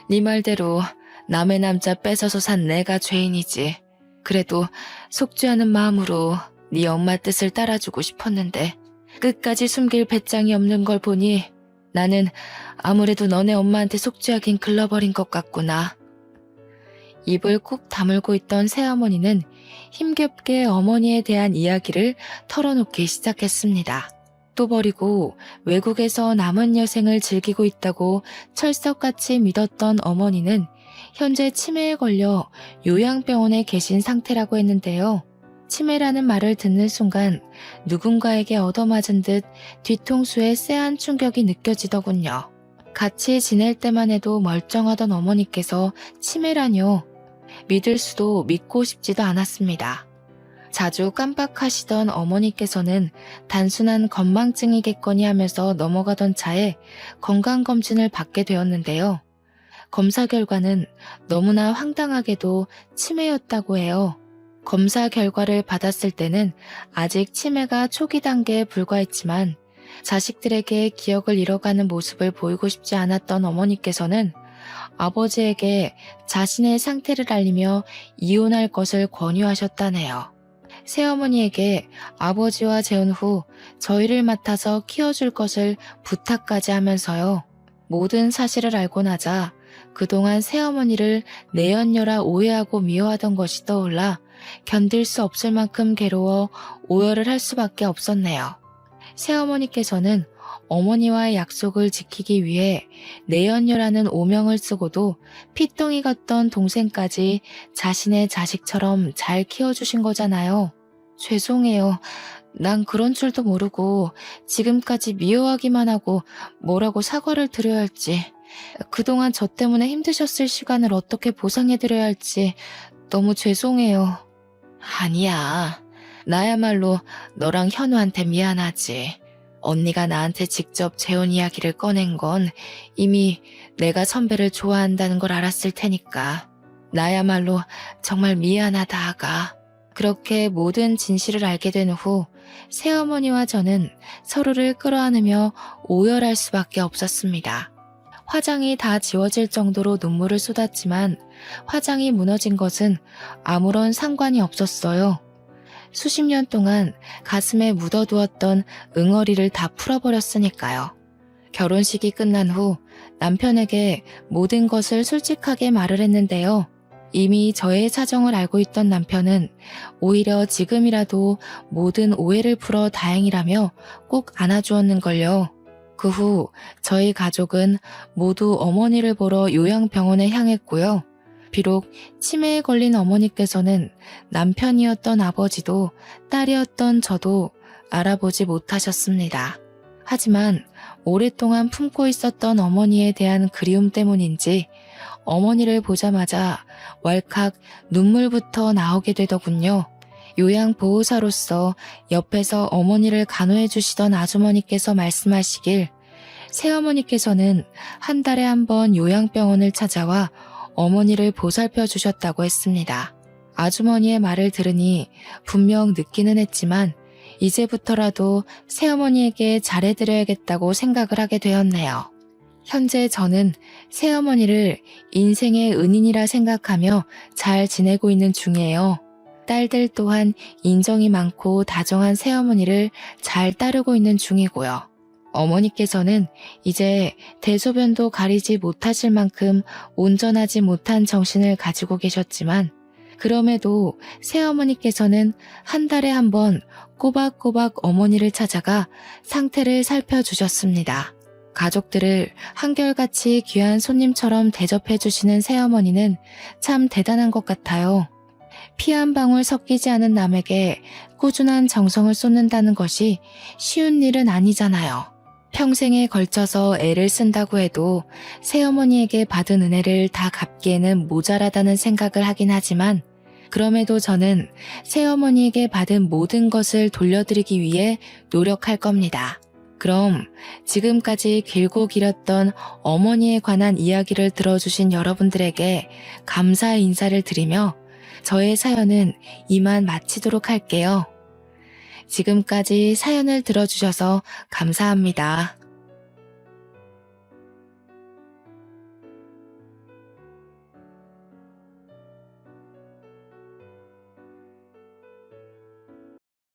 S1: 네 말대로 남의 남자 뺏어서 산 내가 죄인이지. 그래도 속죄하는 마음으로 네 엄마 뜻을 따라주고 싶었는데 끝까지 숨길 배짱이 없는 걸 보니 나는 아무래도 너네 엄마한테 속죄하긴 글러버린 것 같구나. 입을 꾹 다물고 있던 새어머니는 힘겹게 어머니에 대한 이야기를 털어놓기 시작했습니다. 또 버리고 외국에서 남은 여생을 즐기고 있다고 철석같이 믿었던 어머니는 현재 치매에 걸려 요양병원에 계신 상태라고 했는데요. 치매라는 말을 듣는 순간 누군가에게 얻어맞은 듯 뒤통수에 쎄한 충격이 느껴지더군요. 같이 지낼 때만 해도 멀쩡하던 어머니께서 치매라뇨. 믿을 수도 믿고 싶지도 않았습니다. 자주 깜빡하시던 어머니께서는 단순한 건망증이겠거니 하면서 넘어가던 차에 건강검진을 받게 되었는데요. 검사 결과는 너무나 황당하게도 치매였다고 해요. 검사 결과를 받았을 때는 아직 치매가 초기 단계에 불과했지만 자식들에게 기억을 잃어가는 모습을 보이고 싶지 않았던 어머니께서는 아버지에게 자신의 상태를 알리며 이혼할 것을 권유하셨다네요. 새어머니에게 아버지와 재혼 후 저희를 맡아서 키워줄 것을 부탁까지 하면서요. 모든 사실을 알고 나자 그동안 새어머니를 내연녀라 오해하고 미워하던 것이 떠올라 견딜 수 없을 만큼 괴로워 오열을 할 수밖에 없었네요. 새어머니께서는 어머니와의 약속을 지키기 위해 내연녀라는 오명을 쓰고도 피똥이 같던 동생까지 자신의 자식처럼 잘 키워주신 거잖아요. 죄송해요. 난 그런 줄도 모르고 지금까지 미워하기만 하고 뭐라고 사과를 드려야 할지, 그동안 저 때문에 힘드셨을 시간을 어떻게 보상해드려야 할지 너무 죄송해요. 아니야. 나야말로 너랑 현우한테 미안하지. 언니가 나한테 직접 재혼 이야기를 꺼낸 건 이미 내가 선배를 좋아한다는 걸 알았을 테니까. 나야말로 정말 미안하다, 아가. 그렇게 모든 진실을 알게 된 후 새어머니와 저는 서로를 끌어안으며 오열할 수밖에 없었습니다. 화장이 다 지워질 정도로 눈물을 쏟았지만 화장이 무너진 것은 아무런 상관이 없었어요. 수십 년 동안 가슴에 묻어두었던 응어리를 다 풀어버렸으니까요. 결혼식이 끝난 후 남편에게 모든 것을 솔직하게 말을 했는데요. 이미 저의 사정을 알고 있던 남편은 오히려 지금이라도 모든 오해를 풀어 다행이라며 꼭 안아주었는걸요. 그 후 저희 가족은 모두 어머니를 보러 요양병원에 향했고요. 비록 치매에 걸린 어머니께서는 남편이었던 아버지도 딸이었던 저도 알아보지 못하셨습니다. 하지만 오랫동안 품고 있었던 어머니에 대한 그리움 때문인지 어머니를 보자마자 왈칵 눈물부터 나오게 되더군요. 요양보호사로서 옆에서 어머니를 간호해 주시던 아주머니께서 말씀하시길 새어머니께서는 한 달에 한 번 요양병원을 찾아와 어머니를 보살펴 주셨다고 했습니다. 아주머니의 말을 들으니 분명 늦기는 했지만 이제부터라도 새어머니에게 잘해드려야겠다고 생각을 하게 되었네요. 현재 저는 새어머니를 인생의 은인이라 생각하며 잘 지내고 있는 중이에요. 딸들 또한 인정이 많고 다정한 새어머니를 잘 따르고 있는 중이고요. 어머니께서는 이제 대소변도 가리지 못하실 만큼 온전하지 못한 정신을 가지고 계셨지만 그럼에도 새어머니께서는 한 달에 한 번 꼬박꼬박 어머니를 찾아가 상태를 살펴주셨습니다. 가족들을 한결같이 귀한 손님처럼 대접해주시는 새어머니는 참 대단한 것 같아요. 피 한 방울 섞이지 않은 남에게 꾸준한 정성을 쏟는다는 것이 쉬운 일은 아니잖아요. 평생에 걸쳐서 애를 쓴다고 해도 새어머니에게 받은 은혜를 다 갚기에는 모자라다는 생각을 하긴 하지만 그럼에도 저는 새어머니에게 받은 모든 것을 돌려드리기 위해 노력할 겁니다. 그럼 지금까지 길고 길었던 어머니에 관한 이야기를 들어주신 여러분들에게 감사의 인사를 드리며 저의 사연은 이만 마치도록 할게요. 지금까지 사연을 들어주셔서 감사합니다.